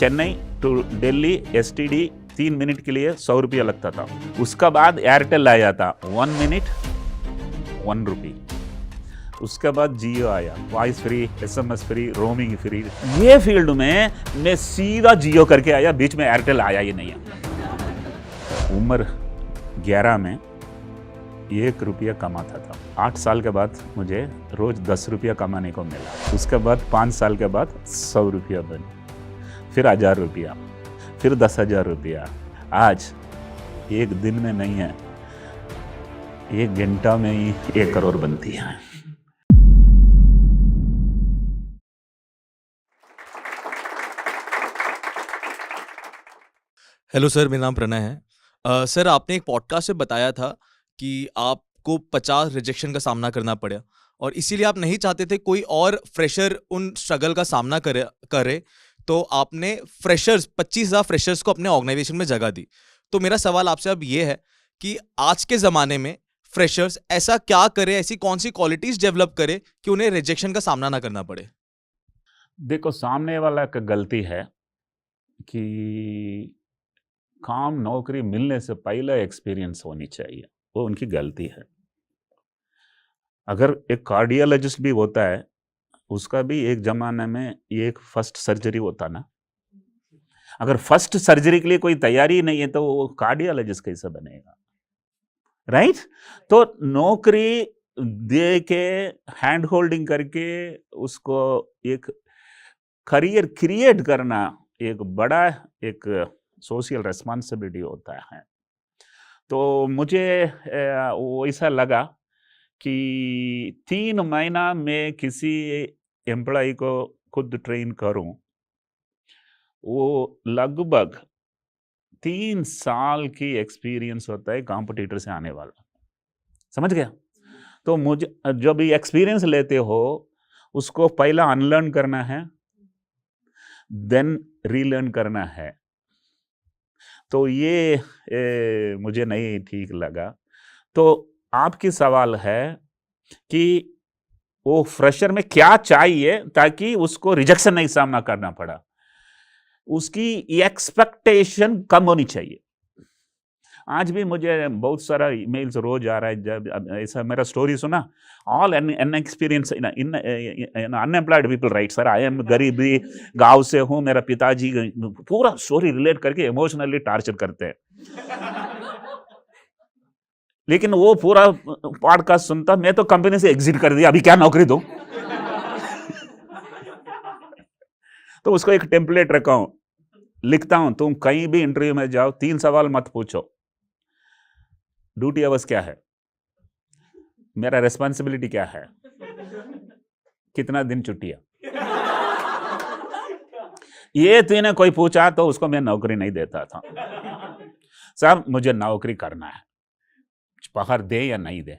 Chennai to Delhi STD 3 minute के लिए 100 रुपया लगता था। उसका बाद एयरटेल आया था, 1 मिनट 1 रुपी। उसके बाद जियो आया, voice free, SMS free, roaming free. ये फील्ड में मैं सीधा जियो करके आया, बीच में एयरटेल आया ही नहीं है। उम्र 11 में 1 रुपया कमाता था। 8 साल के बाद मुझे रोज 10 रुपया कमाने को मिला। उसके बाद 5 साल के बाद 100 रुपया बने, फिर 1000 रुपया, फिर 10,000 रुपया। आज एक दिन में नहीं है, 1 घंटा में ही 1 करोड़ बनती है। हेलो सर, मेरा नाम प्रणय है। सर, आपने एक पॉडकास्ट में बताया था कि आपको 50 रिजेक्शन का सामना करना पड़ा और इसीलिए आप नहीं चाहते थे कोई और फ्रेशर उन स्ट्रगल का सामना करे, तो आपने 25,000 फ्रेशर्स को अपने ऑर्गेनाइजेशन में जगह दी। तो मेरा सवाल आपसे अब ये है कि आज के ज़माने में फ्रेशर्स ऐसा क्या करे, ऐसी कौन सी क्वालिटीज़ डेवलप करे कि उन्हें रिजेक्शन का सामना ना करना पड़े? देखो, सामने वाला का गलती है कि काम नौकरी मिलने से पहले एक्सपीरियंस होनी चाहिए, वो उनकी गलती है। अगर एक कार्डियोलॉजिस्ट भी होता है, उसका भी एक जमाने में एक फर्स्ट सर्जरी होता ना। अगर फर्स्ट सर्जरी के लिए कोई तैयारी नहीं है तो वो कार्डियोलॉजिस्ट कैसे बनेगा, राइट? तो नौकरी दे के हैंड होल्डिंग करके उसको एक करियर क्रिएट करना एक बड़ा एक सोशल रेस्पॉन्सिबिलिटी होता है। तो मुझे वो ऐसा लगा कि 3 महीना में किसी एम्प्लॉय को खुद ट्रेन करूं, वो लगभग 3 साल की एक्सपीरियंस होता है कॉम्पिटिटर से आने वाला। समझ गया? तो मुझे जब ये एक्सपीरियंस लेते हो, उसको पहला अनलर्न करना है, देन रीलर्न करना है। तो ये मुझे नहीं ठीक लगा। तो आपकी सवाल है कि वो फ्रेशर में क्या चाहिए ताकि उसको रिजेक्शन नहीं सामना करना पड़ा। उसकी एक्सपेक्टेशन कम होनी चाहिए। आज भी मुझे बहुत सारा ईमेल्स रोज आ रहा है। जब ऐसा मेरा स्टोरी सुना, all unexperience in unemployed people right sir, I am गरीबी गांव से हूं, मेरा पिताजी, पूरा स्टोरी रिलेट करके इमोशनली टॉर्चर करते हैं। लेकिन वो पूरा पॉडकास्ट सुनता, मैं तो कंपनी से एग्जिट कर दिया, अभी क्या नौकरी दूं। तो उसको एक टेम्पलेट रखा हूं, लिखता हूं, तुम कहीं भी इंटरव्यू में जाओ, 3 सवाल मत पूछो। ड्यूटी अवर्स क्या है, मेरा रेस्पॉन्सिबिलिटी क्या है, कितना दिन छुट्टियां। ये तीन कोई पूछा तो उसको मैं नौकरी नहीं देता था। साहब, मुझे नौकरी करना है, पगार दे या नहीं दे,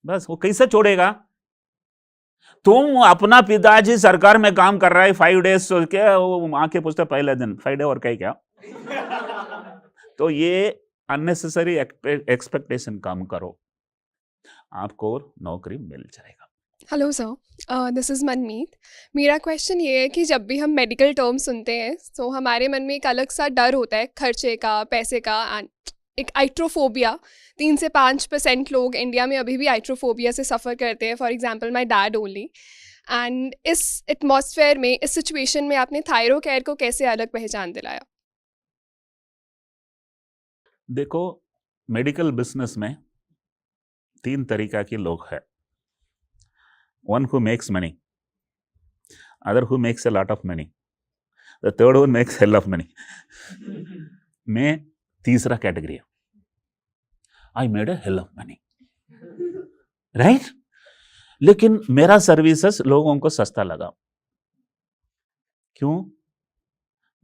बस। वो कैसे छोड़ेगा? तुम अपना पिताजी सरकार में काम कर रहा है 5 डेज के, वो आके पूछते पहले दिन 5 डे और क्या। तो ये अननेसेसरी एक्सपेक्टेशन कम करो, आपको नौकरी मिल जाएगा। हेलो सर, दिस इज़ मनमीत। मेरा क्वेश्चन ये है कि जब भी हम मेडिकल टर्म सुनते हैं तो हमारे मन में एक अलग सा डर होता है, खर्चे का, पैसे का, एंड एक आइट्रोफोबिया। 3 से 5% लोग इंडिया में अभी भी आइट्रोफोबिया से सफ़र करते हैं, for example my dad only. And इस एटमॉस्फेयर में, इस सिचुएशन में आपने थायरो केयर को कैसे अलग पहचान दिलाया? देखो, मेडिकल बिजनेस में 3 तरीका के लोग हैं। One who makes money, other who makes a lot of money, the third one makes hell of money. मैं तीसरा कैटेगरी है, I made a hell of money, right? लेकिन मेरा सर्विसेज लोगों को सस्ता लगा। क्यों?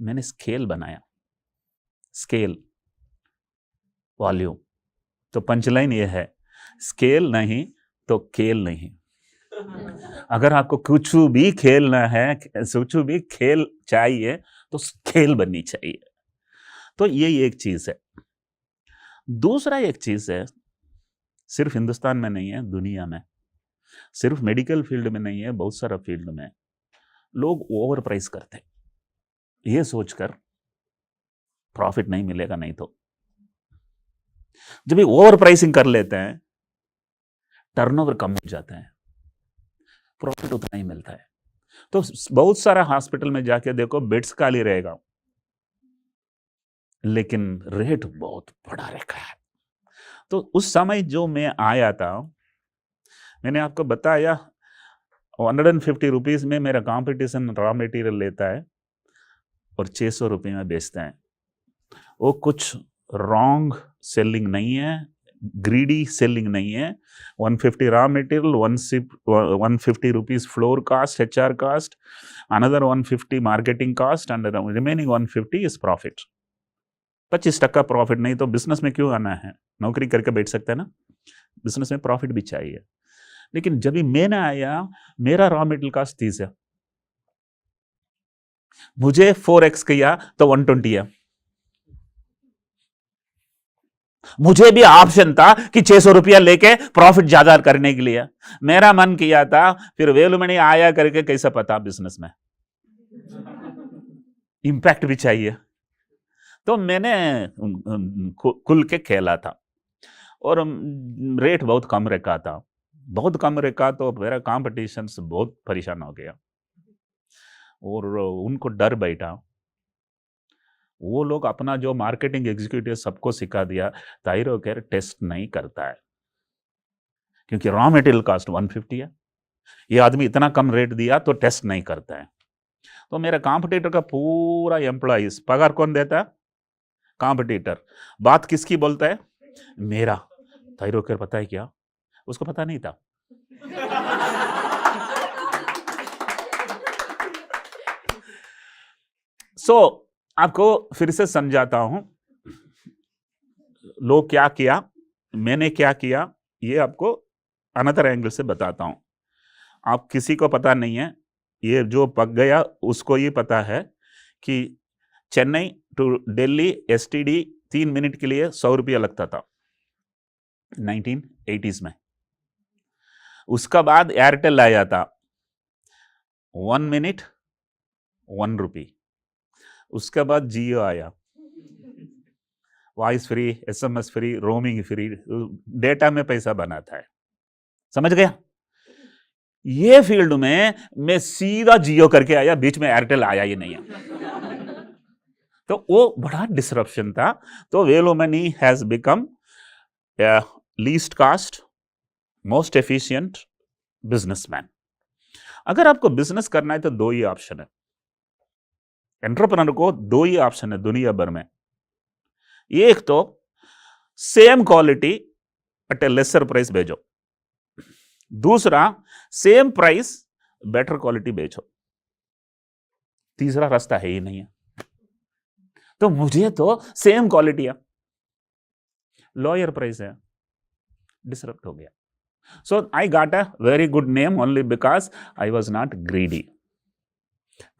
मैंने स्केल बनाया, स्केल, वॉल्यूम। तो पंचलाइन ये है, स्केल नहीं तो खेल नहीं। अगर आपको कुछ भी खेलना है, कुछ भी खेल चाहिए, तो खेल बननी चाहिए। तो ये एक चीज है। दूसरा एक चीज है, सिर्फ हिंदुस्तान में नहीं है, दुनिया में, सिर्फ मेडिकल फील्ड में नहीं है, बहुत सारा फील्ड में लोग ओवर प्राइस करते हैं। ये सोचकर प्रॉफिट नहीं मिलेगा, नहीं तो जब ये ओवर प्राइसिंग कर लेते हैं टर्नओवर कम हो जाता है, प्रॉफिट उतना ही मिलता है। तो बहुत सारा हॉस्पिटल में जाके देखो बेड्स खाली रहेगा लेकिन रेट बहुत बड़ा रखा है। तो उस समय जो मैं आया था, मैंने आपको बताया 150 रुपीज में मेरा कंपटीशन रॉ मटेरियल लेता है और 600 रुपये में बेचता है। वो कुछ रॉन्ग सेलिंग नहीं है, ग्रीडी सेलिंग नहीं है। 150 raw material, 150 rupees floor cost, HR cost, another 150 marketing cost and remaining 150 is profit. 25% profit नहीं तो बिजनेस में क्यों आना है? नौकरी करके बैठ सकते हैं ना, बिजनेस में प्रॉफिट भी चाहिए। लेकिन जब भी मैंने आया मेरा रॉ मटेरियल कास्ट 30 है, मुझे 4x किया तो 120 है। मुझे भी ऑप्शन था कि 600 रुपया लेके प्रॉफिट ज्यादा करने के लिए। मेरा मन किया था फिर वेलुमनी आया करके कैसा पता बिजनेस में इंपैक्ट भी चाहिए, तो मैंने खुल के खेला था और रेट बहुत कम रखा था। बहुत कम रखा तो मेरा कॉम्पिटिशन से बहुत परेशान हो गया और उनको डर बैठा। वो लोग अपना जो मार्केटिंग एग्जीक्यूटिव सबको सिखा दिया थायरोकेयर टेस्ट नहीं करता है क्योंकि रॉ मटेरियल कास्ट 150 है, ये आदमी इतना कम रेट दिया तो टेस्ट नहीं करता है। तो मेरा कॉम्पिटिटर का पूरा एम्प्लॉइज पगार कौन देता है? कॉम्पिटिटर। बात किसकी बोलता है? मेरा। थायरोकेयर पता है क्या? उसको पता नहीं था। आपको फिर से समझाता हूं लोग क्या किया, मैंने क्या किया, ये आपको अनदर एंगल से बताता हूं। आप किसी को पता नहीं है, ये जो पक गया उसको ये पता है कि Chennai to Delhi STD 3 minute के लिए 100 रुपया लगता था 1980s में। उसका बाद एयरटेल आया था 1 मिनट 1 रुपी। उसके बाद जियो आया, voice free, SMS free, roaming free, data में पैसा बनाता है। समझ गया? ये फील्ड में मैं सीधा जियो करके आया, बीच में एयरटेल आया ही नहीं है। तो वो बड़ा डिसरप्शन था। तो Velumani has become least cost most efficient businessman. अगर आपको बिजनेस करना है तो 2 ही ऑप्शन है। एंटरप्रेन्योर को 2 ही ऑप्शन है दुनिया भर में। एक तो सेम क्वालिटी एट ए लेसर प्राइस बेचो, दूसरा सेम प्राइस बेटर क्वालिटी बेचो। तीसरा रास्ता है ही नहीं है। तो मुझे तो सेम क्वालिटी है, लोअर प्राइस है, डिसरप्ट हो गया। So I got a very good name only because I was not greedy.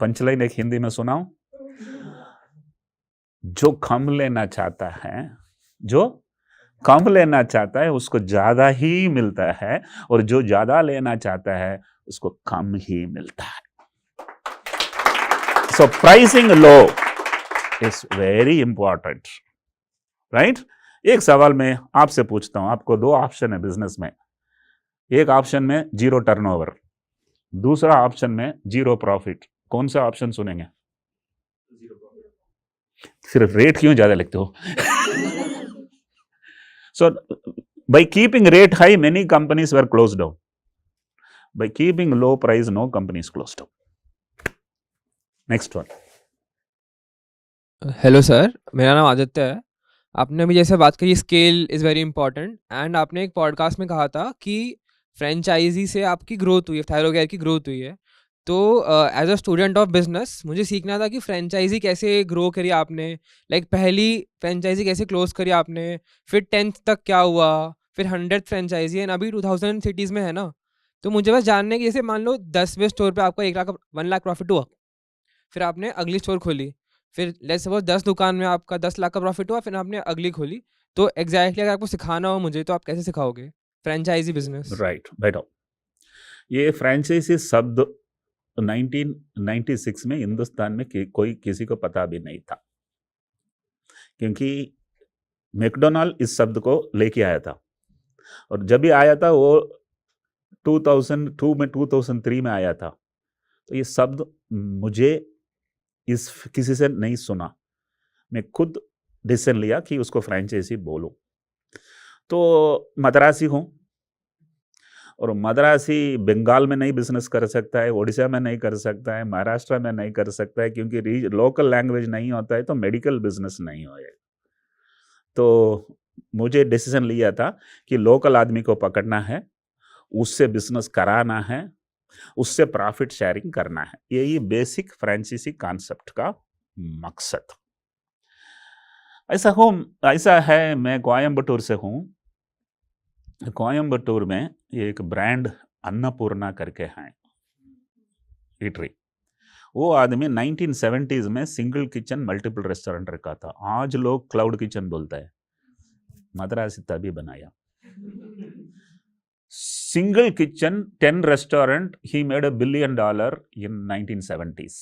Punchline एक हिंदी में सुनाऊं? जो कम लेना चाहता है, जो कम लेना चाहता है उसको ज्यादा ही मिलता है और जो ज्यादा लेना चाहता है उसको कम ही मिलता है। So pricing low is very important, right? एक सवाल मैं आपसे पूछता हूं, आपको 2 ऑप्शन है बिजनेस में। एक ऑप्शन में 0 टर्नओवर, दूसरा ऑप्शन में 0 प्रॉफिट। कौन सा ऑप्शन सुनेंगे? सिर्फ रेट क्यों ज्यादा लिखते हो? So by keeping rate high, many companies were closed down. By keeping low price, no company is closed down. Next one. Hello sir, मेरा नाम आदित्य है। आपने अभी जैसे बात करी scale is very important, and आपने एक पॉडकास्ट में कहा था कि फ्रेंचाइजी से आपकी ग्रोथ हुई है, थायरोकेयर की ग्रोथ हुई है। तो as a student of business मुझे सीखना था कि फ्रेंचाइजी कैसे ग्रो करी आपने, लाइक पहली फ्रेंचाइजी कैसे क्लोज करी आपने, फिर 10th तक क्या हुआ, फिर 100th फ्रेंचाइजी एंड अभी 2000 सिटीज़ में है ना। तो मुझे बस जानने की, जैसे मान लो 10वें स्टोर पे आपका 1 लाख प्रॉफिट हुआ, फिर आपने अगली स्टोर खोली, फिर लेट्स सपोज 10 दुकान में आपका 10 लाख का प्रॉफिट हुआ, फिर आपने अगली खोली। तो एग्जैक्टली अगर आपको सिखाना हो मुझे, तो आप कैसे सिखाओगे फ्रेंचाइजी बिजनेस? राइट, बैठो। ये फ्रेंचाइजी शब्द 1996 में हिंदुस्तान में कोई किसी को पता भी नहीं था, क्योंकि मैकडोनाल्ड इस शब्द को लेके आया था, और जब भी आया था वो 2002 में 2003 में आया था। तो ये शब्द मुझे इस किसी से नहीं सुना, मैं खुद डिसीजन लिया कि उसको फ्रेंचाइजी बोलूं। तो मद्रासी हूँ, और मद्रासी बंगाल में नहीं बिजनेस कर सकता है, उड़ीसा में नहीं कर सकता है, महाराष्ट्र में नहीं कर सकता है, क्योंकि लोकल लैंग्वेज नहीं होता है तो मेडिकल बिजनेस नहीं होएगा। तो मुझे डिसीजन लिया था कि लोकल आदमी को पकड़ना है, उससे बिजनेस कराना है, उससे प्रॉफिट शेयरिंग करना है। यही बेसिक फ्रेंचाइजी कॉन्सेप्ट का मकसद। ऐसा है, मैं कोयम्बटूर से हूँ। कोयम्बटूर में एक ब्रांड अन्नपूर्णा करके हैं इटरी। वो आदमी 1970s में सिंगल किचन मल्टीपल रेस्टोरेंट रखा था। आज लोग क्लाउड किचन बोलता है, मद्रासी तभी बनाया। Single kitchen 10 restaurant, he made $1 billion in 1970s।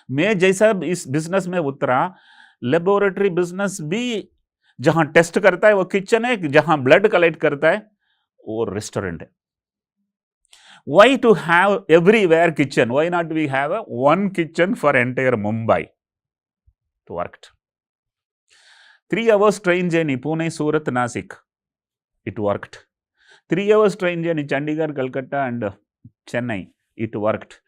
मैं जैसा इस बिजनेस में उतरा, लेबोरेटरी बिजनेस भी जहां टेस्ट करता है वो किचन है, जहां ब्लड कलेक्ट करता है वो रेस्टोरेंट है। Why to have everywhere kitchen? Why not we have one kitchen for entire Mumbai? It worked. 3 hours train journey, Pune, Surat, Nasik. It worked. 3 hours train journey, Chandigarh, Calcutta and Chennai. It worked.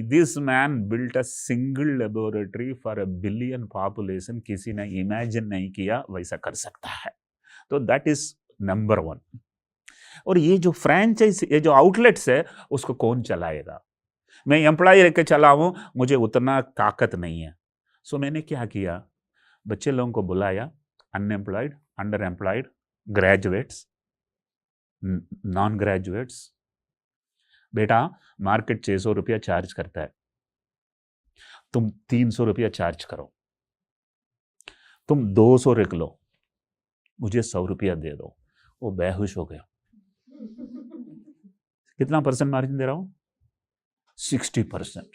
This man built a single laboratory for 1 billion population. किसी ने imagine नहीं किया वैसा कर सकता है। तो that is number 1. और ये जो फ्रेंचाइज, ये जो आउटलेट्स है, उसको कौन चलाएगा? मैं एम्प्लॉय लेके चलाऊं, मुझे उतना ताकत नहीं है। सो मैंने क्या किया, बच्चे लोगों को बुलाया, unemployed, under employed, graduates, non graduates. बेटा, मार्केट 600 रुपया चार्ज करता है, तुम 300 रुपया चार्ज करो, तुम 200 रख लो, मुझे 100 रुपया दे दो। वो बेहोश हो गया। कितना % मार्जिन दे रहा हूं? 60%।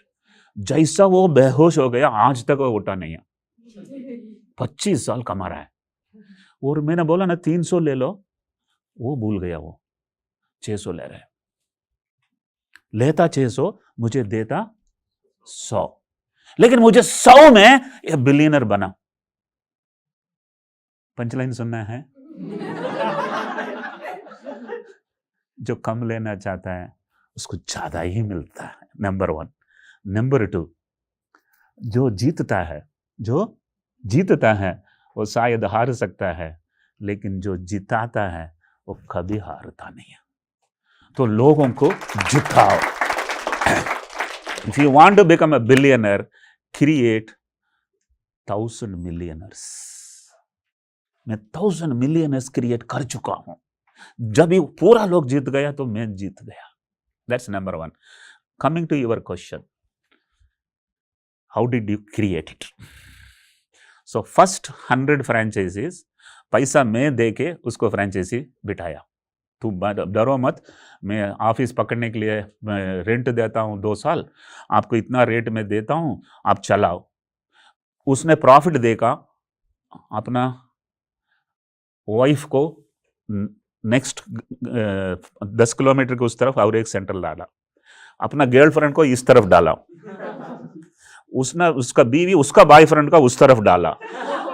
जैसा वो बेहोश हो गया, आज तक वो उठा नहीं है। 25 साल कमा रहा है। और मैंने बोला ना 300 ले लो, वो भूल गया, वो 600 ले रहा है। लेता 600, मुझे देता 100, लेकिन मुझे 100 में ये बिलियनर बना। पंचलाइन सुनना है? जो कम लेना चाहता है उसको ज्यादा ही मिलता है, नंबर 1। नंबर 2, जो जीतता है वो शायद हार सकता है, लेकिन जो जिताता है वो कभी हारता नहीं है। तो लोगों को जिताओ। If you want to become a billionaire, create 1000 millionaires. मैं 1000 मिलियनर्स क्रिएट कर चुका हूं। जब ये पूरा लोग जीत गया तो मैं जीत गया। That's number 1। Coming to your question, how did you create it? So first 100 franchisees पैसा मैं दे के उसको फ्रेंचाइजी बिठाया। तुम डरो मत, मैं ऑफिस पकड़ने के लिए मैं रेंट देता हूं 2 साल, आपको इतना रेट में देता हूं, आप चलाओ। उसने प्रॉफिट देगा, अपना वाइफ को नेक्स्ट 10 किलोमीटर के उस तरफ और एक सेंटर डाला, अपना गर्लफ्रेंड को इस तरफ डाला, उसका बीवी उसका बॉयफ्रेंड का उस तरफ डाला।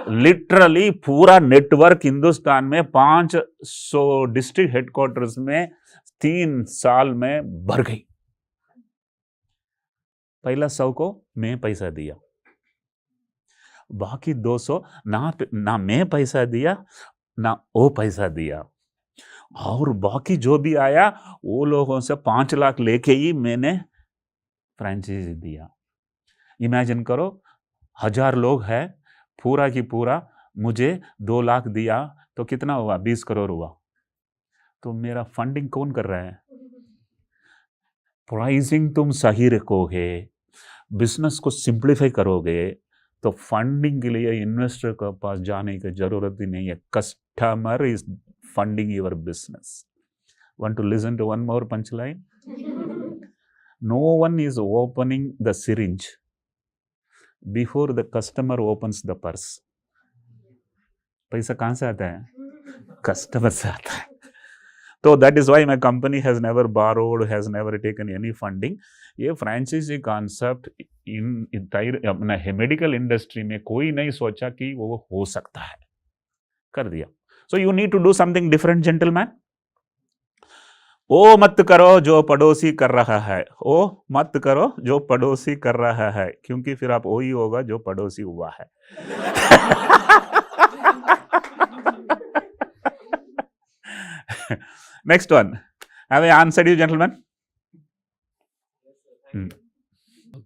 लिटरली पूरा नेटवर्क हिंदुस्तान में 500 डिस्ट्रिक्ट हेडक्वार्टर्स में 3 साल में भर गई। पहला 100 को मैं पैसा दिया, बाकी 200 ना मैं पैसा दिया ना वो पैसा दिया, और बाकी जो भी आया वो लोगों से 5 लाख लेके ही मैंने फ्रेंचाइजी दिया। इमेजिन करो, 1000 लोग हैं, पूरा की पूरा मुझे 2 लाख दिया तो कितना हुआ? 20 करोड़ हुआ। तो मेरा फंडिंग कौन कर रहा है? प्राइसिंग तुम सही रखोगे, बिजनेस को सिंप्लीफाई करोगे, तो फंडिंग के लिए इन्वेस्टर के पास जाने की जरूरत ही नहीं है। Customer is funding your business. Want to listen to one more punchline? No one is opening the syringe before the customer opens the purse. पैसा कहाँ से आता है? कस्टमर से आता है. तो that is why my company has never borrowed, has never taken any funding. ये फ्रेंचाइजी कॉन्सेप्ट अपना मेडिकल इंडस्ट्री में कोई नहीं सोचा कि वो हो सकता है, कर दिया. So you need to do something different gentleman. ओ मत करो जो पड़ोसी कर रहा है, ओ मत करो जो पड़ोसी कर रहा है, क्योंकि फिर आप वही होगा जो पड़ोसी हुआ है. Next one. Have I answered you, gentlemen?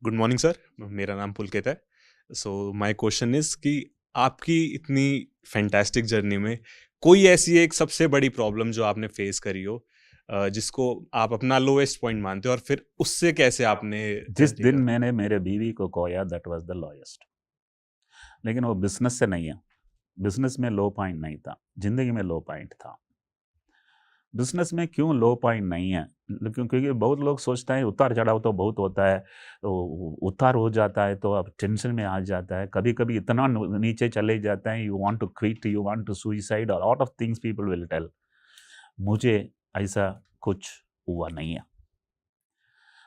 Good morning sir, मेरा नाम पुलकित है. सो माय क्वेश्चन इज कि आपकी इतनी फैंटास्टिक जर्नी में कोई ऐसी एक सबसे बड़ी प्रॉब्लम जो आपने फेस करी हो, जिसको आप अपना लोएस्ट पॉइंट मानते हो, और फिर उससे कैसे आपने जिस दिन मैंने मेरे बीवी को खोया, दैट वाज द लोएस्ट. लेकिन वो बिजनेस से नहीं है. बिजनेस में लो पॉइंट नहीं था, जिंदगी में लो पॉइंट था. बिजनेस में क्यों लो पॉइंट नहीं है? क्योंकि बहुत लोग सोचते हैं उतार चढ़ाव तो बहुत होता है, तो उतार हो जाता है तो अब टेंशन में आ जाता है, कभी कभी इतना नीचे चले जाता है, you want to quit, you want to suicide, और lot of things people will tell. मुझे ऐसा कुछ हुआ नहीं है.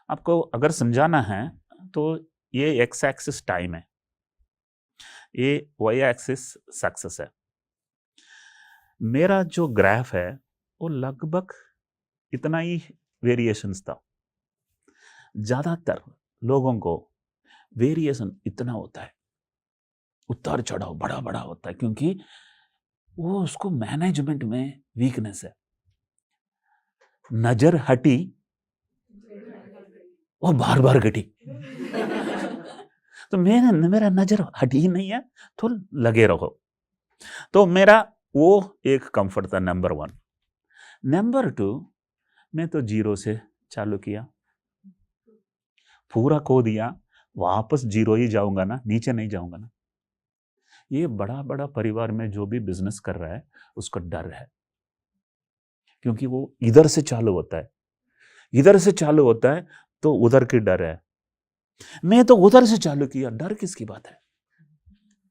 आपको अगर समझाना है तो ये एक्स एक्सिस टाइम है, ये वाई एक्सिस सक्सेस है. मेरा जो ग्राफ है वो लगभग इतना ही वेरिएशंस था. ज्यादातर लोगों को वेरिएशन इतना होता है, उतार चढ़ाव बड़ा बड़ा होता है, क्योंकि वो उसको मैनेजमेंट में वीकनेस है. नजर हटी वो बार बार घटी. तो मेरा नजर हटी ही नहीं है, तो लगे रहो. तो मेरा वो एक कंफर्ट था, नंबर 1. नंबर 2, मैं तो जीरो से चालू किया, पूरा खो दिया, वापस जीरो ही जाऊंगा ना, नीचे नहीं जाऊंगा ना. ये बड़ा बड़ा परिवार में जो भी बिजनेस कर रहा है उसको डर है, क्योंकि वो इधर से चालू होता है, इधर से चालू होता है तो उधर की डर है. मैं तो उधर से चालू किया, डर किसकी बात है?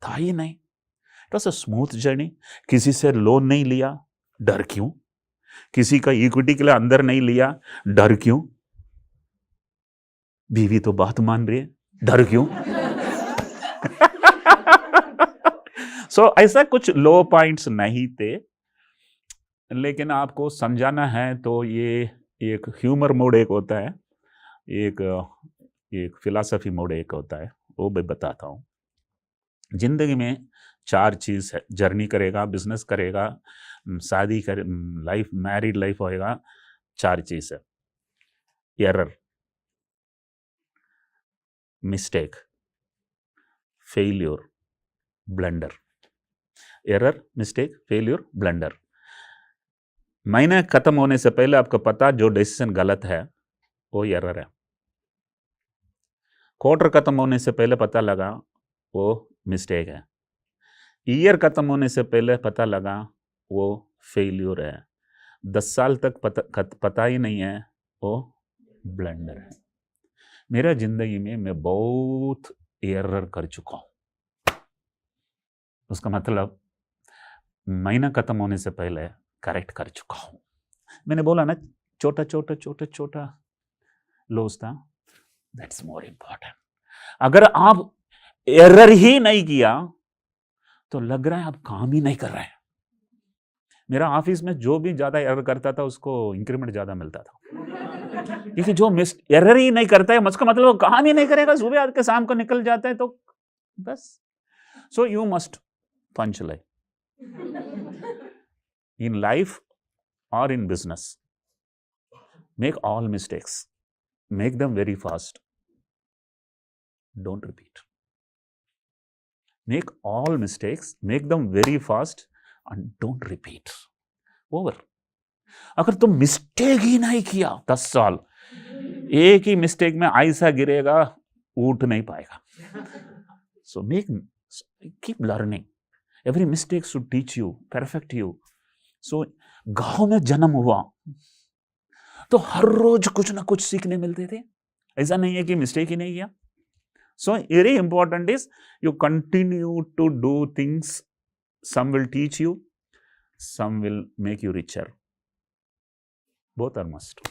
था ही नहीं. It was a smooth journey. किसी से लोन नहीं लिया, डर क्यों? किसी का इक्विटी के लिए अंदर नहीं लिया, डर क्यों? बीवी तो बात मान रही है, डर क्यों? सो ऐसा कुछ लो पॉइंट्स नहीं थे, लेकिन आपको समझाना है तो ये एक ह्यूमर मोड एक होता है, एक फिलॉसफी मोड एक होता है, वो मैं बताता हूँ. जिंदगी में 4 चीज है. जर्नी करेगा, बिजनेस करेगा, शादी कर, लाइफ, मैरिड लाइफ होएगा, 4 चीज है. Error, mistake, failure, blunder. Error, mistake, failure, blunder. महीने खत्म होने से पहले आपको पता जो डिसीजन गलत है वो एरर है. क्वार्टर खत्म होने से पहले पता लगा वो मिस्टेक है. ईयर खत्म होने से पहले पता लगा वो फेल्यूर है. 10 साल तक पता ही नहीं है वो ब्लंडर है. मेरा जिंदगी में मैं बहुत एरर कर चुका हूं. उसका मतलब महीना खत्म होने से पहले करेक्ट कर चुका हूं. मैंने बोला ना, छोटा छोटा छोटा छोटा लॉस था, दैट्स मोर इंपॉर्टेंट. अगर आप एरर ही नहीं किया तो लग रहा है आप काम ही नहीं कर रहे हैं. मेरा ऑफिस में जो भी ज्यादा एरर करता था उसको इंक्रीमेंट ज्यादा मिलता था, क्योंकि जो एरर ही नहीं करता है उसका मतलब वो काम ही नहीं करेगा, सुबह आके शाम को निकल जाता है, तो बस. So you must punch life in life और in business. Make all mistakes, make them very fast, don't repeat. Make all mistakes, make them very fast and don't repeat. Over. अगर तुम मिस्टेक ही नहीं किया 10 साल, एक ही मिस्टेक में ऐसा गिरेगा, उठ नहीं पाएगा. So keep learning. Every mistake should teach you, perfect you. So गांव में जन्म हुआ तो हर रोज कुछ ना कुछ सीखने मिलते थे. ऐसा नहीं है कि मिस्टेक ही नहीं किया. So very important is you continue to do things. Some will teach you, some will make you richer. Both are must.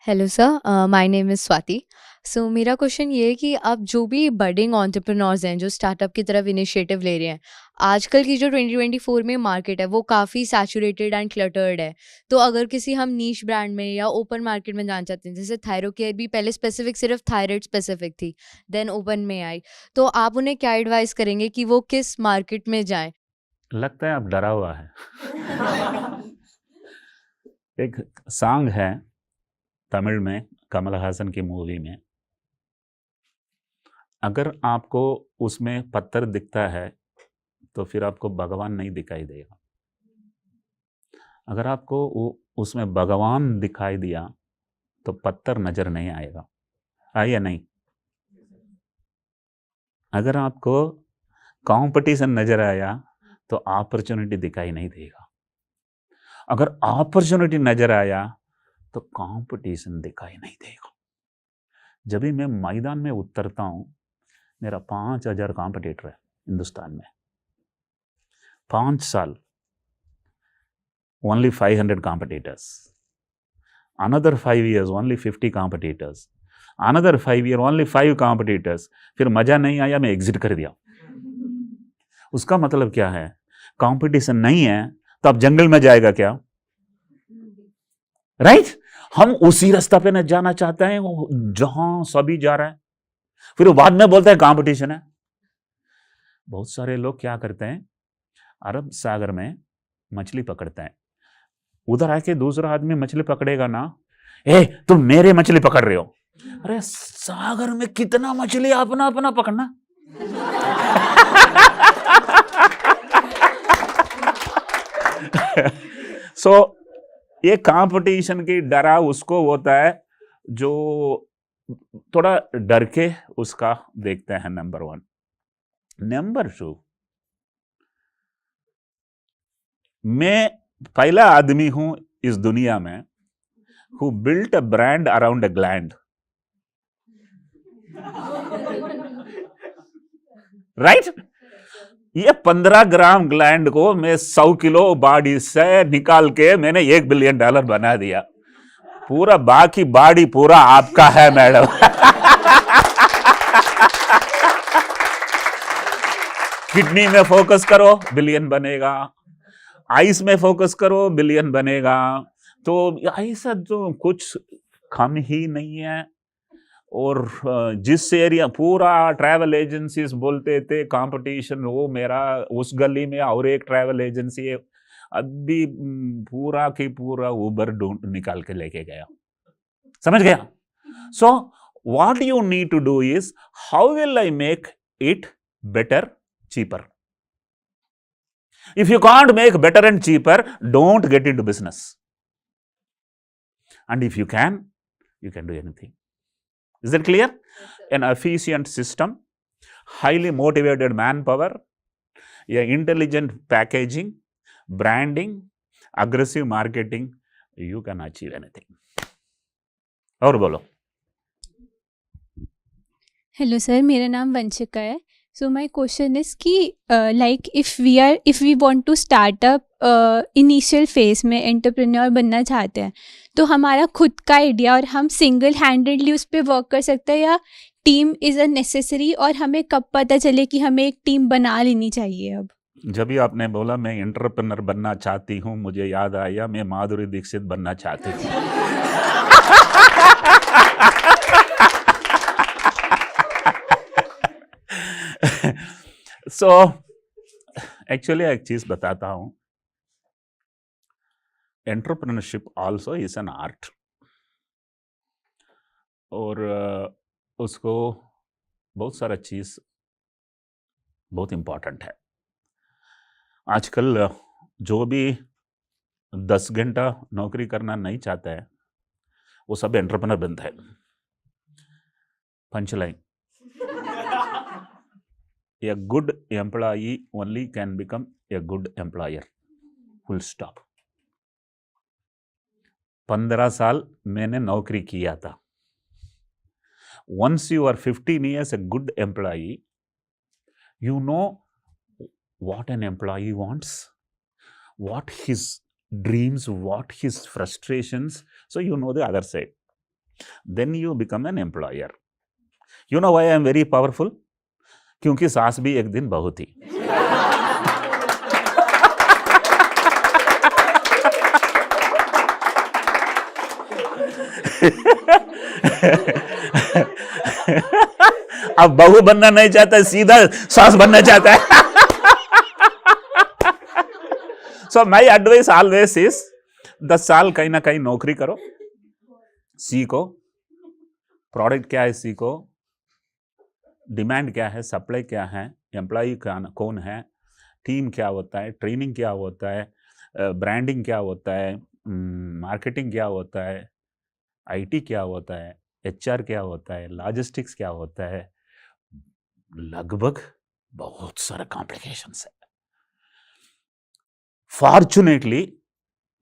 Hello sir, my name is Swati. So मेरा क्वेश्चन ये है कि आप जो भी बडिंग एंटरप्रेन्योर्स हैं जो स्टार्टअप की तरफ इनिशिएटिव ले रहे हैं, आजकल की जो 2024 में मार्केट है वो काफ़ी सैचुरेटेड एंड क्लटर्ड है. तो अगर किसी हम नीश ब्रांड में या ओपन मार्केट में जाना चाहते हैं, जैसे थायरोकेयर भी पहले स्पेसिफिक सिर्फ थायराइड स्पेसिफिक थी, देन ओपन में आई, तो आप उन्हें क्या एडवाइस करेंगे कि वो किस मार्केट में जाएं? लगता है आप डरा हुआ है. एक सॉन्ग है तमिल में, कमल हासन की मूवी में. अगर आपको उसमें पत्थर दिखता है तो फिर आपको भगवान नहीं दिखाई देगा. अगर आपको उसमें भगवान दिखाई दिया तो पत्थर नजर नहीं आएगा. है या नहीं? अगर आपको कंपटीशन नजर आया तो अपॉर्चुनिटी दिखाई नहीं देगा. अगर अपॉर्चुनिटी नजर आया तो कंपटीशन दिखाई नहीं देगा. जब भी मैं मैदान में उतरता हूं, मेरा 5000 कॉम्पिटिटर है हिंदुस्तान में. 5 साल only 500 competitors. Another 5 years only 50 competitors. Another 5 year only 5 competitors. फिर मजा नहीं आया, मैं एग्जिट कर दिया. उसका मतलब क्या है? कंपटीशन नहीं है तो आप जंगल में जाएगा क्या? राइट? हम उसी रास्ता पे न जाना चाहते हैं जहां सभी जा रहे हैं, फिर वो बाद में बोलते हैं कंपटीशन है. बहुत सारे लोग क्या करते हैं, अरब सागर में मछली पकड़ते हैं. उधर आके दूसरा आदमी मछली पकड़ेगा ना, ए तुम मेरे मछली पकड़ रहे हो. अरे सागर में कितना मछली, अपना अपना पकड़ना. सो ये कंपटीशन की डरा उसको होता है जो थोड़ा डर के उसका देखते हैं. नंबर 1. नंबर 2, मैं पहला आदमी हूं इस दुनिया में who built a brand around a gland. Right? ये 15 ग्राम ग्लैंड को मैं 100 किलो बॉडी से निकाल के मैंने $1 बिलियन बना दिया. पूरा बाकी बॉडी पूरा आपका है मैडम. किडनी में फोकस करो, बिलियन बनेगा. आइस में फोकस करो, बिलियन बनेगा. तो ऐसा तो कुछ कम ही नहीं है. और जिस एरिया पूरा ट्रैवल एजेंसीज बोलते थे कंपटीशन, वो मेरा उस गली में और एक ट्रैवल एजेंसी है, अभी पूरा की पूरा उबर ढूंढ निकाल के लेके गया. समझ गया? So what you need to do is, how will I make it better, cheaper. If you can't make better and cheaper, don't get into business. And if you can do anything. Is that clear? An efficient system, highly motivated manpower, intelligent packaging, branding, aggressive marketing, you can achieve anything. और बोलो. Hello sir, मेरा नाम वंशिका है. So my question is कि like if we want to startup initial phase में entrepreneur बनना चाहते हैं, तो हमारा खुद का आइडिया और हम सिंगल हैंडेडली उस पर वर्क कर सकते हैं, या टीम इज़ अ नेसेसरी, और हमें कब पता चले कि हमें एक टीम बना लेनी चाहिए? अब जब भी आपने बोला मैं एंटरप्रेन्योर बनना चाहती हूँ, मुझे याद आया मैं माधुरी दीक्षित बनना चाहती हूँ. सो एक्चुअली एक चीज बताता हूं, entrepreneurship also is an art. और उसको बहुत सारा चीज बहुत इंपॉर्टेंट है. आजकल जो भी 10 घंटा नौकरी करना नहीं चाहता है वो सब एंटरप्रेन्योर बनता है. Punchline, a good employee only can become a good employer. Full stop. 15 साल मैंने नौकरी किया था. once you are 15 years a good employee, you know what an employee wants, what his dreams, what his frustrations, so you know the other side. Then you become an employer. You know why I am very powerful? क्योंकि सास भी एक दिन बहू थी. अब बहू बनना नहीं चाहता, सीधा सास बनना चाहता है. So my advice always is 10 साल कहीं ना कहीं नौकरी करो, सीखो प्रोडक्ट क्या है, सीखो डिमांड क्या है, सप्लाई क्या है, एम्प्लॉई कौन है, टीम क्या होता है, ट्रेनिंग क्या होता है, ब्रांडिंग क्या होता है, मार्केटिंग क्या होता है, आईटी क्या होता है, एचआर क्या होता है, लॉजिस्टिक्स क्या होता है, लगभग बहुत सारे कॉम्प्लिकेशंस है. फॉर्चुनेटली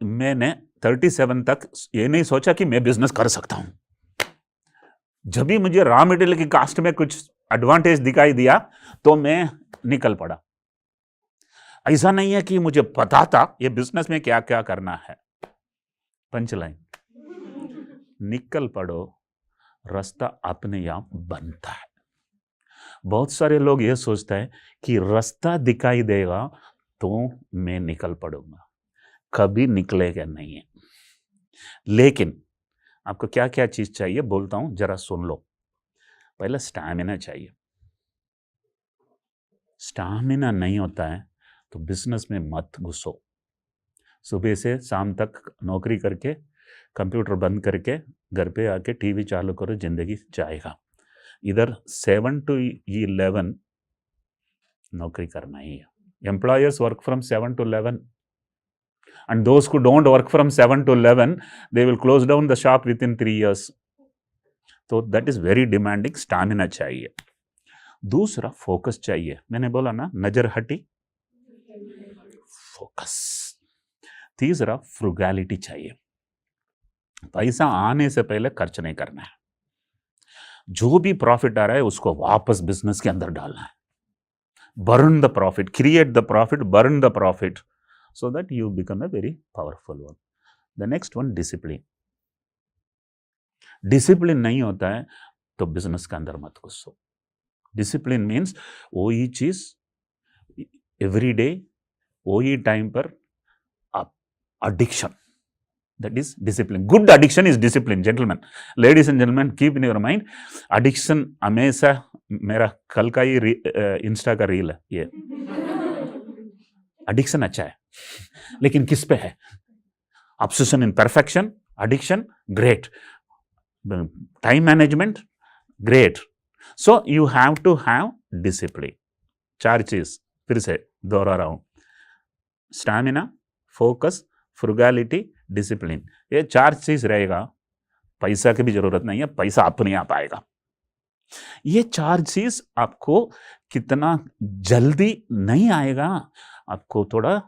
मैंने 37 तक ये नहीं सोचा कि मैं बिजनेस कर सकता हूं. जब भी मुझे रॉ मटेरियल की कास्ट में कुछ एडवांटेज दिखाई दिया तो मैं निकल पड़ा. ऐसा नहीं है कि मुझे पता था ये बिजनेस में क्या क्या करना है. पंचलाइन, निकल पड़ो, रास्ता अपने आप बनता है. बहुत सारे लोग ये सोचते हैं कि रास्ता दिखाई देगा तो मैं निकल पड़ूंगा, कभी निकलेगा नहीं है. लेकिन आपको क्या क्या चीज चाहिए बोलता हूं, जरा सुन लो. पहले स्टैमिना चाहिए. स्टैमिना नहीं होता है तो बिजनेस में मत घुसो. सुबह से शाम तक नौकरी करके कंप्यूटर बंद करके घर पे आके टीवी चालू करो, जिंदगी जाएगा. इधर 7 to 11 नौकरी करना ही है. Employers work from 7 to 11, and those who don't work from 7 to 11, they will close down the shop within 3 years. So that is very demanding. Stamina चाहिए. दूसरा फोकस चाहिए. मैंने बोला ना, नजर हटी, फोकस. तीसरा फ्रुगैलिटी चाहिए. पैसा आने से पहले खर्च नहीं करना है. जो भी प्रॉफिट आ रहा है उसको वापस बिजनेस के अंदर डालना है. Burn the profit, create the profit, burn the profit, so that you become a very powerful one. The next one, discipline. Discipline नहीं होता है तो बिजनेस के अंदर मत घुसो. Discipline means वही चीज एवरी डे वही टाइम पर. addiction, that is discipline. Good addiction is discipline, gentlemen. Ladies and gentlemen, keep in your mind, addiction हमेशा, मेरा कल का ही इंस्टा का रील है ये. एडिक्शन अच्छा है लेकिन किस पे है? Obsession in perfection, addiction great, time management great. So you have to have discipline. 4 चीज फिर से दोहरा रहा हूं, स्टैमिना, फोकस, फ्रुगैलिटी, डिसिप्लिन. ये 4 चीज रहेगा, पैसा की भी जरूरत नहीं है, पैसा अपने आप आएगा. ये 4 चीज आपको कितना जल्दी नहीं आएगा, आपको थोड़ा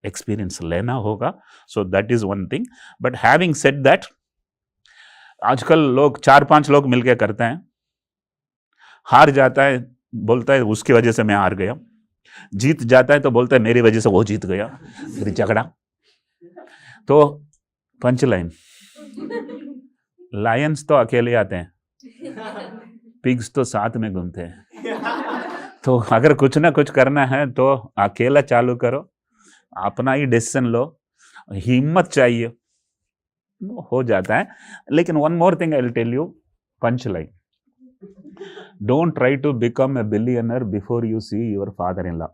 एक्सपीरियंस लेना होगा. सो that is one thing. But having said that, आजकल लोग 4-5 लोग मिलकर करते हैं. हार जाता है बोलता है उसकी वजह से मैं हार गया, जीत जाता है तो बोलता है मेरी वजह से वो जीत गया, फिर झगड़ा. तो पंचलाइन, लायंस तो अकेले आते हैं, पिग्स तो साथ में घूमते हैं. तो अगर कुछ ना कुछ करना है तो अकेला चालू करो, अपना ही डिसीजन लो, हिम्मत चाहिए, हो जाता है. लेकिन one more thing I will tell you, punchline, don't try to become a billionaire before you see your father in law,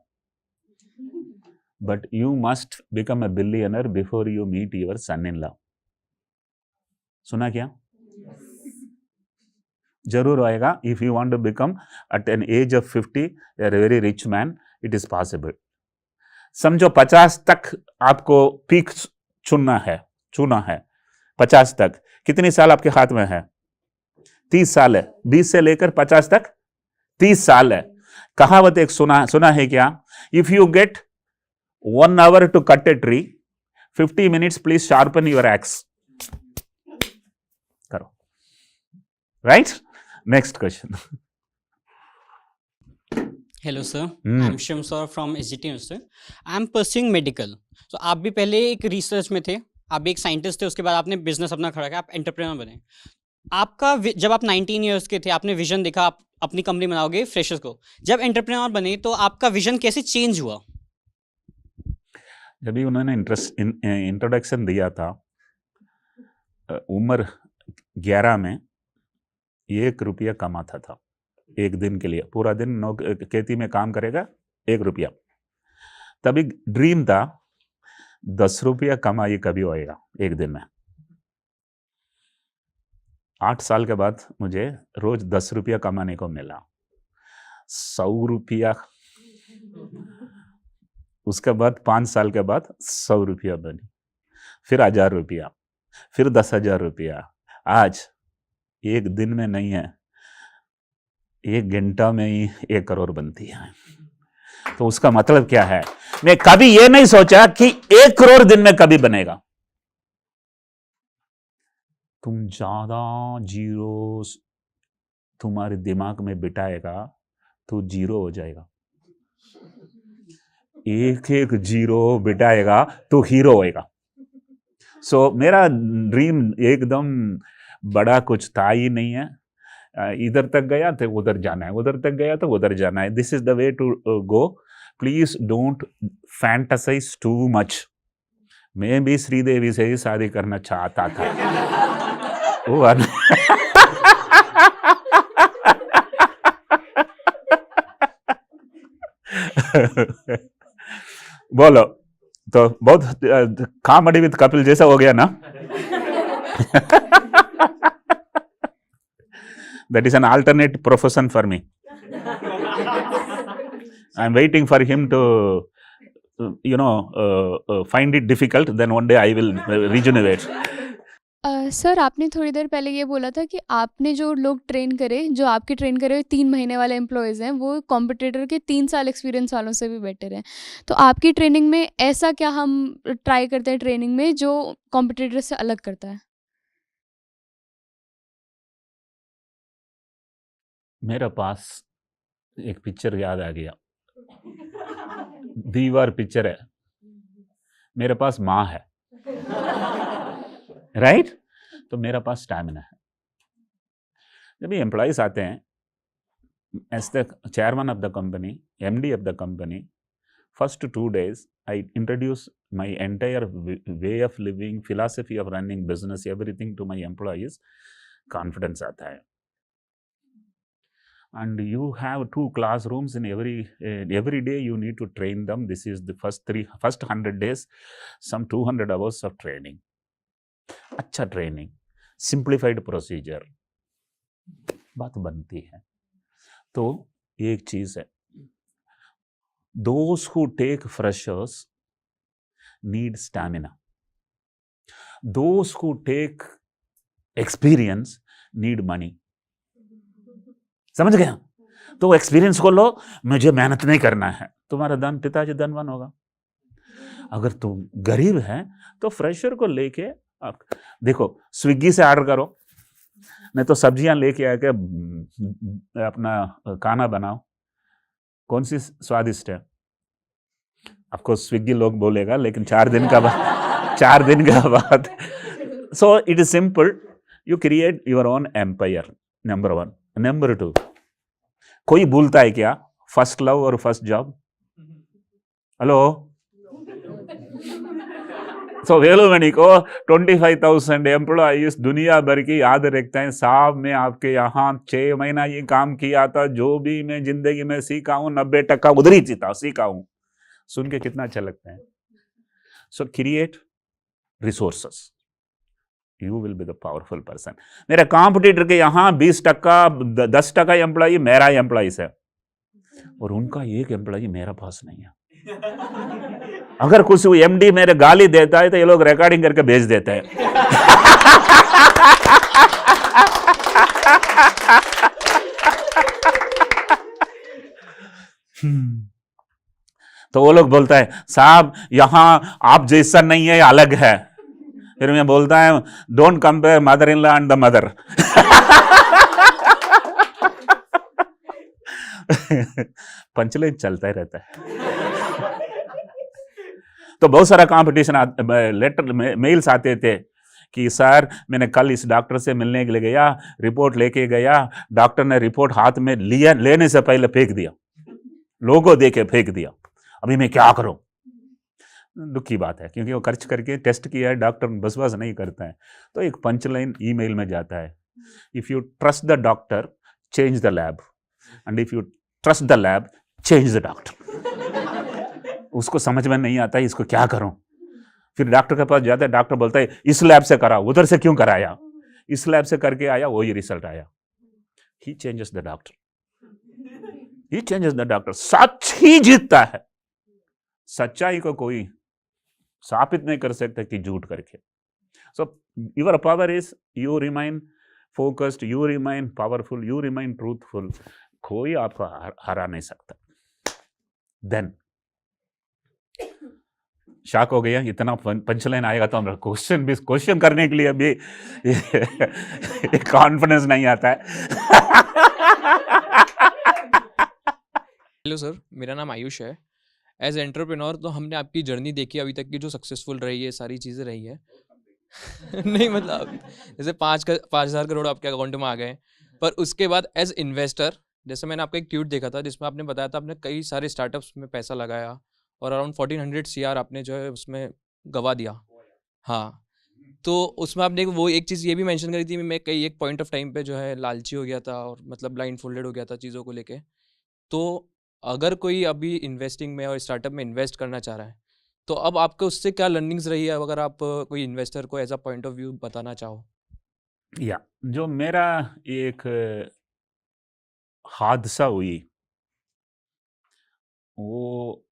but you must become a billionaire before you meet your son in law. सुना क्या? जरूर आएगा. If you want to become at an age of 50 a very rich man, it is possible. समझो 50 तक आपको peak चुना है 50 तक. कितने साल आपके हाथ में है? 30 साल है. 20 से लेकर 50 तक 30 साल है. कहावत एक सुना है क्या? If you get 1 hour to cut a tree, 50 minutes please sharpen your axe. करो, right? Next question. Hello sir, I M Shivam sir from SGT university. I am pursuing medical. तो आप भी पहले एक रिसर्च में थे, आप भी एक साइंटिस्ट थे, उसके बाद आपने बिजनेस अपना खड़ा किया, आप एंटरप्रेन्योर बने. आपका जब आप 19 ईयर्स के थे, आपने विजन देखा आप अपनी कंपनी बनाओगे फ्रेशर्स को. जब एंटरप्रेन्योर बने तो आपका विजन कैसे चेंज हुआ? जब भी उन्होंने इंट्रोडक्शन दिया था, उम्र 11 में 1 रुपया कमाता था एक दिन के लिए. पूरा दिन खेती में काम करेगा, 1 रुपया. तभी ड्रीम था 10 रुपया कमाई कभी होएगा एक दिन में. 8 साल के बाद मुझे रोज 10 रुपया कमाने को मिला. 100 रुपया. उसके बाद 5 साल के बाद 100 रुपया बनी, फिर 1000 रुपया, फिर 10,000 रुपया. आज एक दिन में नहीं है, 1 घंटा में ही 1 करोड़ बनती है. तो उसका मतलब क्या है? मैं कभी ये नहीं सोचा कि 1 करोड़ दिन में कभी बनेगा. तुम ज्यादा जीरो तुम्हारे दिमाग में बिठाएगा तो जीरो हो जाएगा. एक जीरो बिठाएगा तो हीरो होएगा. सो मेरा ड्रीम एकदम बड़ा कुछ था ही नहीं है. इधर तक गया तो उधर जाना है, उधर तक गया तो उधर जाना है. This is the way to go. Please don't fantasise too much. मैं भी श्रीदेवी से ही शादी करना चाहता था. बोलो तो बहुत कॉमेडी विद कपिल जैसा हो गया ना. That is an alternate profession for me. I'm waiting for him to, find it difficult. Then one day I will regenerate. Sir, आपने थोड़ी देर पहले ये बोला था कि आपने जो लोग ट्रेन करे, जो आपके ट्रेन करे 3 महीने वाले एम्प्लॉयज़ हैं, वो कॉम्पिटिटर के 3 साल एक्सपीरियंस वालों से भी बेटर हैं. तो आपकी ट्रेनिंग में ऐसा क्या हम ट्राई करते हैं ट्रेनिंग में जो कॉम्पिटिटर से अलग करता है? मेरे पास एक पिक्चर याद आ गया. दीवार पिक्चर है. मेरे पास माँ है, राइट? तो मेरा पास स्टैमिना है. जब ये एम्प्लॉयज आते हैं, as the chairman of the company, MD of the company, first 2 days I introduce my entire way of living, philosophy of running business, everything to my employees. Confidence आता है. And you have 2 classrooms in every day. You need to train them. This is the first 100 days, some 200 hours of training. अच्छा training, simplified procedure, बात बनती है. तो एक चीज है, those who take freshers need stamina. Those who take experience need money. समझ गया? तो एक्सपीरियंस को लो, मुझे मेहनत नहीं करना है, तुम्हारा पिताजी धनवान होगा. अगर तुम गरीब है तो फ्रेशर को लेके देखो, स्विगी से ऑर्डर करो, नहीं तो सब्जियां लेके आके अपना खाना बनाओ. कौन सी स्वादिष्ट है? आपको स्विगी लोग बोलेगा, लेकिन 4 दिन का बाद so it is simple. You create your own empire, number 1. Number 2, कोई भूलता है क्या फर्स्ट लव और first job? Hello. So Velumani को 25,000 एम्प्लॉइज दुनिया भर की याद रखते हैं. साहब, मैं आपके यहाँ 6 महीना ये काम किया था, जो भी मैं जिंदगी में सीखा हूँ 90% उधर ही सीखा हूँ. सुन के कितना अच्छा लगता है. सो create resources, you will be the powerful person. मेरे कॉम्पिटिटर के यहाँ 20%, 10% एम्प्लॉई मेरा एम्प्लॉइज है, और उनका एक एम्प्लॉई मेरा पास नहीं है. अगर कुछ MD मेरे गाली देता है तो ये लोग रिकॉर्डिंग करके भेज देते हैं. तो वो लोग बोलता है, साहब यहां आप जैसा नहीं है, अलग है. फिर मैं बोलता है, don't compare mother in law and the mother. Punchline चलता ही रहता है। तो बहुत सारा कंपटीशन लेटर मेल्स आते थे कि सर मैंने कल इस डॉक्टर से मिलने के लिए गया, रिपोर्ट लेके गया, डॉक्टर ने रिपोर्ट हाथ में लिया, लेने से पहले फेंक दिया, लोगो देके फेंक दिया, अभी मैं क्या करूं। दुख की बात है क्योंकि वो खर्च करके टेस्ट किया है, डॉक्टर बस नहीं करता है। तो एक पंचलाइन ईमेल में जाता है, if you trust the doctor change the lab, and if you trust the lab change the doctor. उसको समझ में नहीं आता है इसको क्या करूं। फिर डॉक्टर के पास जाता है, डॉक्टर बोलता है इस लैब से करा, उधर से क्यों कराया, इस लैब से करके आया, वही रिजल्ट आया। He changes the doctor, he changes the doctor. सच ही जीतता है, सच्चाई को कोई साबित नहीं कर सकता कि झूठ करके। So your power is you remain focused, you remain powerful, you remain truthful. कोई आपको हरा नहीं सकता। देन शॉक हो गया, इतना पंचलाइन आएगा तो हम क्वेश्चन करने के लिए अभी कॉन्फिडेंस नहीं आता है। हेलो सर, मेरा नाम आयुष है। एज एंटरप्रेन्योर तो हमने आपकी जर्नी देखी अभी तक की, जो सक्सेसफुल रही है, सारी चीज़ें रही है। नहीं मतलब जैसे 5,000 करोड़ आपके अकाउंट में आ गए, पर उसके बाद एज इन्वेस्टर, जैसे मैंने आपका एक ट्वीट देखा था जिसमें आपने बताया था आपने कई सारे स्टार्टअप्स में पैसा लगाया और अराउंड 1400 CR आपने जो है उसमें गवा दिया। हाँ, तो उसमें आपने वो एक चीज़ ये भी मेंशन करी थी, मैं कई एक पॉइंट ऑफ टाइम पे जो है लालची हो गया था और मतलब ब्लाइंड फोल्डेड हो गया था चीज़ों को लेके। तो अगर कोई अभी इन्वेस्टिंग में और स्टार्टअप में इन्वेस्ट करना चाह रहा है, तो अब आपको उससे क्या लर्निंग्स रही है, अगर आप कोई इन्वेस्टर को as a point of view बताना चाहो? या जो मेरा एक हादसा हुई, वो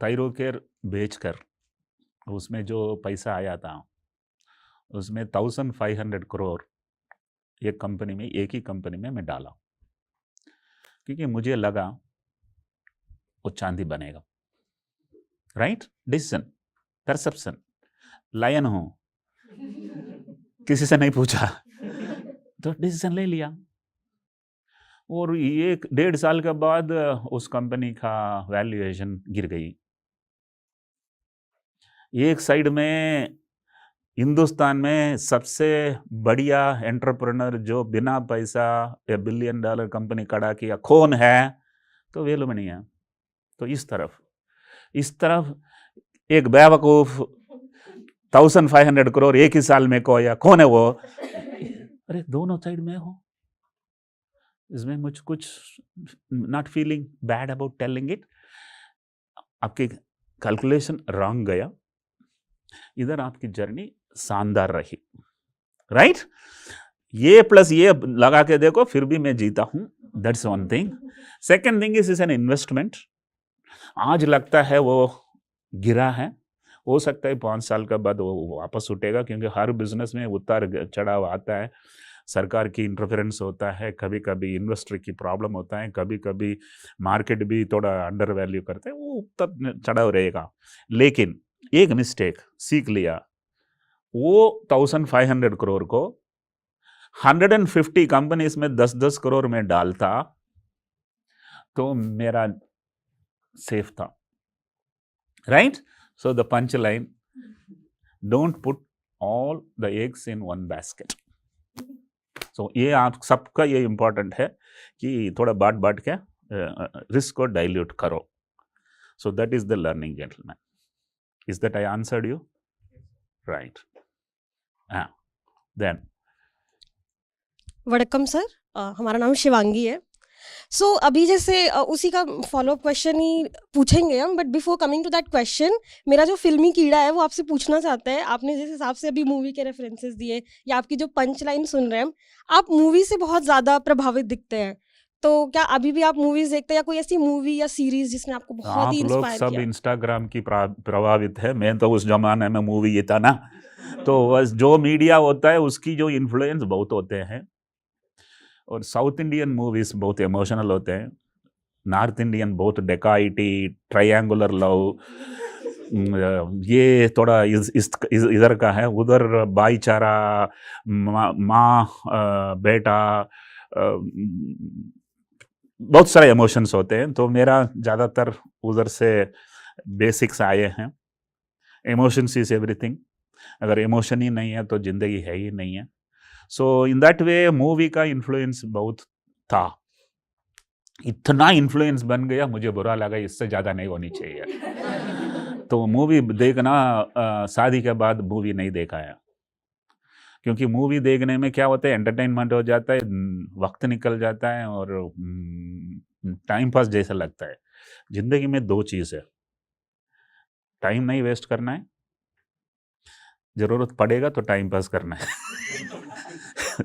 थायरोकेयर बेचकर उसमें जो पैसा आया था उसमें 1500 करोड़ एक कंपनी में, एक ही कंपनी में मैं डाला, क्योंकि मुझे लगा वो चांदी बनेगा। राइट डिसीजन, परसेप्शन, लायन हूं, किसी से नहीं पूछा तो डिसीजन ले लिया। और 1-1.5 साल के बाद उस कंपनी का वैल्यूएशन गिर गई। एक साइड में हिंदुस्तान में सबसे बढ़िया एंटरप्रेन्योर जो बिना पैसा $1 बिलियन कंपनी खड़ा किया कौन है, तो वेलुम नहीं है। तो इस तरफ एक बेवकूफ 1500 करोड़ एक ही साल में खोया, कौन है वो? अरे दोनों साइड में हो। इसमें मुझ कुछ not feeling bad about telling it. आपकी कैलकुलेशन रॉन्ग गया, इधर आपकी जर्नी शानदार रही। राइट, ये प्लस ये लगा के देखो, फिर भी मैं जीता हूं। That's one thing. Second thing is an investment. आज लगता है वो गिरा है, हो सकता है 5 साल के बाद वो वापस उठेगा, क्योंकि हर बिजनेस में उतार चढ़ाव आता है। सरकार की इंटरफेरेंस होता है, कभी कभी इन्वेस्टर की प्रॉब्लम होता है, कभी कभी मार्केट भी थोड़ा अंडर वैल्यू करते हैं, वो उतर चढ़ाव रहेगा। लेकिन एक मिस्टेक सीख लिया, वो 1500 करोड़ को 150 कंपनीज में 10-10 करोड़ में डालता तो मेरा सेफ था। Right, so the punch line, don't put all the eggs in one basket. So ये आप सबका ये इंपॉर्टेंट है कि थोड़ा बाट के रिस्क को डाइल्यूट करो। So that is the learning gentleman. Is that I answered you? Right. Then. Vanakkam sir, हमारा नाम शिवांगी है। सो अभी जैसे उसी का फॉलोअप क्वेश्चन ही पूछेंगे हम, but before coming to that question, मेरा जो फिल्मी कीड़ा है वो आपसे पूछना चाहता है। आपने जिस हिसाब से अभी मूवी के रेफरेंसेस दिए या आपकी जो पंच लाइन सुन रहे हैं, आप मूवी से बहुत ज़्यादा प्रभावित दिखते हैं। तो क्या अभी भी आप मूवीज देखते हैं, या कोई ऐसी मूवी या सीरीज जिसने आपको बहुत ही इंस्पायर किया? आप लोग सब इंस्टाग्राम की प्रभावित है, मैं तो उस जमाने में मूवी ये था ना, तो बस जो मीडिया होता है उसकी जो इन्फ्लुएंस बहुत होते हैं। और साउथ इंडियन मूवीज बहुत इमोशनल होते हैं, नॉर्थ इंडियन बहुत डेकाइटी, ट्रायंगुलर लव, ये थोड़ा इधर का है। उधर भाईचारा, माँ बेटा, बहुत सारे इमोशंस होते हैं, तो मेरा ज़्यादातर उधर से बेसिक्स आए हैं। इमोशंस इज एवरीथिंग, अगर इमोशन ही नहीं है तो ज़िंदगी है ही नहीं है। सो इन दैट वे मूवी का इन्फ्लुएंस बहुत था। इतना इन्फ्लुएंस बन गया, मुझे बुरा लगा, इससे ज़्यादा नहीं होनी चाहिए। तो मूवी देखना, शादी के बाद मूवी नहीं देखा है, क्योंकि मूवी देखने में क्या होता है, एंटरटेनमेंट हो जाता है, वक्त निकल जाता है और टाइम पास जैसा लगता है। ज़िंदगी में 2 चीज़ है, टाइम नहीं वेस्ट करना है, ज़रूरत पड़ेगा तो टाइम पास करना है।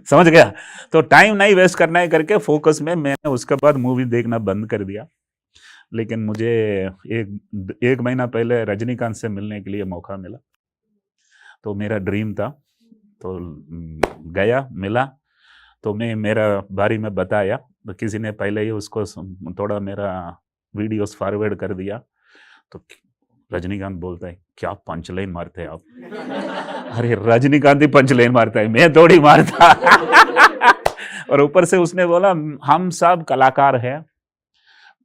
समझ गया? तो टाइम नहीं वेस्ट करना है करके फोकस में मैंने उसके बाद मूवी देखना बंद कर दिया। लेकिन मुझे एक महीना पहले रजनीकांत से मिलने के लिए मौका मिला, तो मेरा ड्रीम था, तो गया, मिला, तो मैं मेरा बारे में बताया, तो किसी ने पहले ही उसको थोड़ा मेरा वीडियोस फॉरवर्ड कर दिया, तो रजनीकांत बोलता है, क्या पंचलाइन मारते हैं आप। अरे रजनीकांत ही पंचलाइन मारता है, मैं थोड़ी मारता। और ऊपर से उसने बोला, हम सब कलाकार हैं,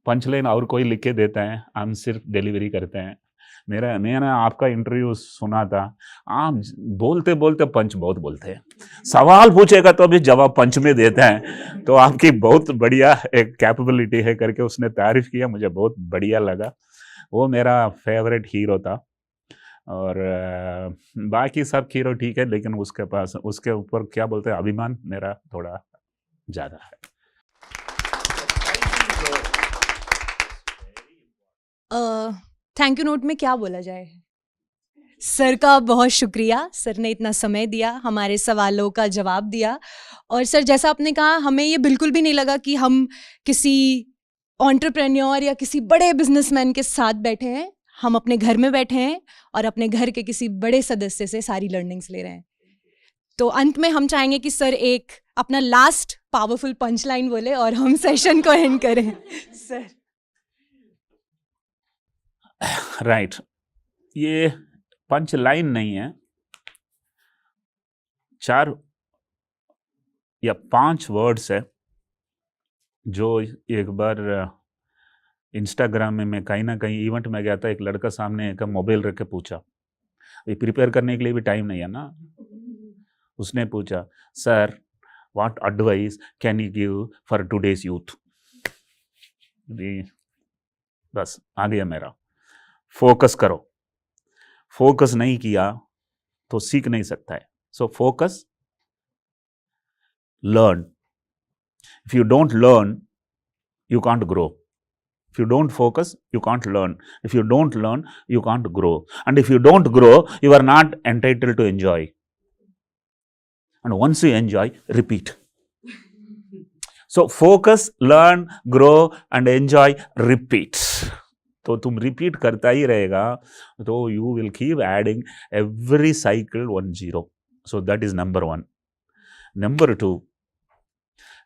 पंचलाइन और कोई लिख के देता है, हम सिर्फ डिलीवरी करते हैं। मैंने आपका इंटरव्यू सुना था, आप बोलते बोलते पंच बहुत बोलते हैं, सवाल पूछेगा तो भी जवाब पंच में देते हैं, तो आपकी बहुत बढ़िया एक कैपेबिलिटी है करके उसने तारीफ किया, मुझे बहुत बढ़िया लगा। वो मेरा फेवरेट हीरो था। और बाकी सब हीरो ठीक है, लेकिन उसके पास उसके ऊपर क्या बोलते हैं, अभिमान मेरा थोड़ा ज़्यादा है। थैंक यू नोट में क्या बोला जाए? सर का बहुत शुक्रिया, सर ने इतना समय दिया, हमारे सवालों का जवाब दिया। और सर जैसा आपने कहा, हमें ये बिल्कुल भी नहीं लगा कि हम किसी एंटरप्रेन्योर या किसी बड़े बिजनेसमैन के साथ बैठे हैं। हम अपने घर में बैठे हैं और अपने घर के किसी बड़े सदस्य से सारी लर्निंग्स ले रहे हैं। तो अंत में हम चाहेंगे कि सर एक अपना लास्ट पावरफुल पंच लाइन बोले और हम सेशन को एंड करें। सर राइट, ये पंच लाइन नहीं है, 4 या 5 वर्ड्स है, जो एक बार इंस्टाग्राम में मैं कहीं ना कहीं इवेंट में गया था, एक लड़का सामने का मोबाइल रख के पूछा, ये प्रिपेयर करने के लिए भी टाइम नहीं है ना, उसने पूछा, sir what advice can you give for today's youth. बस आ गया मेरा, फोकस करो, फोकस नहीं किया तो सीख नहीं सकता है। So focus, learn, if you don't learn you can't grow. If you don't focus, you can't learn. If you don't learn, you can't grow. And if you don't grow, you are not entitled to enjoy. And once you enjoy, repeat. So focus, learn, grow and enjoy, repeat. तो तुम repeat करता ही रहेगा, तो you will keep adding every cycle 1 0. So that is number 1. Number 2,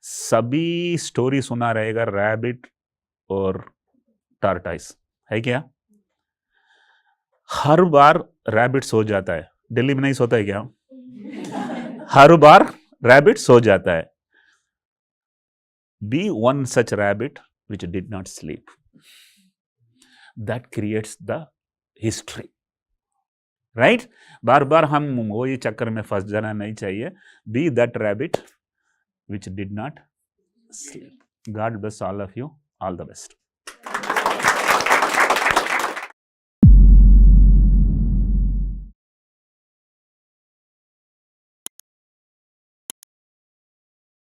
सभी story सुना रहेगा rabbit और टार्टाइस, है क्या? हर बार रैबिट सो जाता है, दिल्ली में नहीं सोता है क्या? हर बार रैबिट सो जाता है। Be one such rabbit which did not sleep, that creates the history, right? बार बार हम वही चक्कर में फंस जाना नहीं चाहिए। Be that rabbit which did not sleep. God bless all of you. All the best.